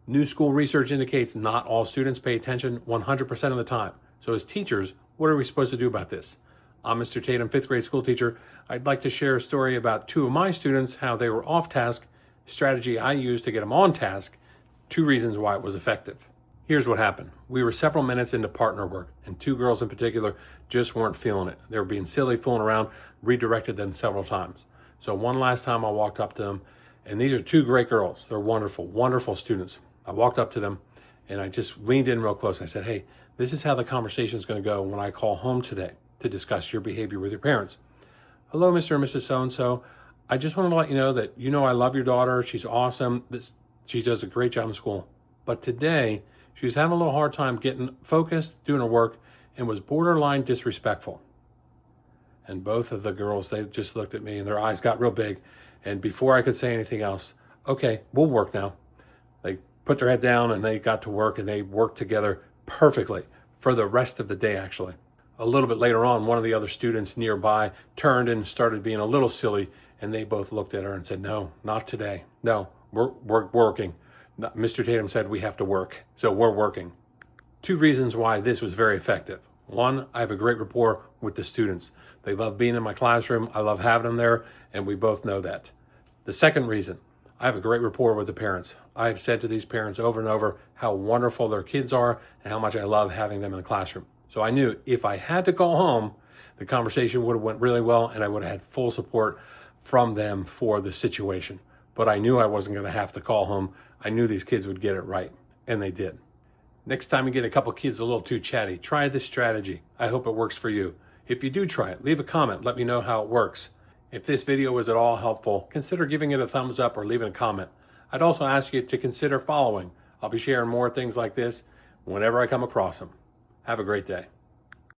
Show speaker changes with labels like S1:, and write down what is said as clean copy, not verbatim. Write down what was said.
S1: New school research indicates not all students pay attention 100% of the time. So as teachers, what are we supposed to do about this? I'm Mr. Tatum, fifth grade school teacher. I'd like to share a story about two of my students, how they were off task, strategy I used to get them on task, 2 reasons why it was effective. Here's what happened. We were several minutes into partner work, and 2 girls in particular just weren't feeling it. They were being silly, fooling around, redirected them several times. So one last time I walked up to them, and these are 2 great girls. They're wonderful, wonderful students. I walked up to them and I just leaned in real close. I said, hey, this is how the conversation is going to go when I call home today to discuss your behavior with your parents. Hello, Mr. and Mrs. So-and-so. I just want to let you know that I love your daughter. She's awesome. She does a great job in school. But today, she was having a little hard time getting focused, doing her work, and was borderline disrespectful. And both of the girls, they just looked at me and their eyes got real big. And before I could say anything else, okay, we'll work now. They put their head down and they got to work, and they worked together perfectly for the rest of the day, actually. A little bit later on, one of the other students nearby turned and started being a little silly, and they both looked at her and said, no, not today. No, we're working. Mr. Tatum said we have to work, so we're working. 2 reasons why this was very effective. 1, I have a great rapport with the students. They love being in my classroom. I love having them there, and we both know that. The second reason, I have a great rapport with the parents. I've said to these parents over and over how wonderful their kids are and how much I love having them in the classroom. So I knew if I had to call home, the conversation would have went really well, and I would have had full support from them for the situation. But I knew I wasn't going to have to call home. I knew these kids would get it right, and they did. Next time you get a couple kids a little too chatty, try this strategy. I hope it works for you. If you do try it, leave a comment. Let me know how it works. If this video was at all helpful, consider giving it a thumbs up or leaving a comment. I'd also ask you to consider following. I'll be sharing more things like this whenever I come across them. Have a great day.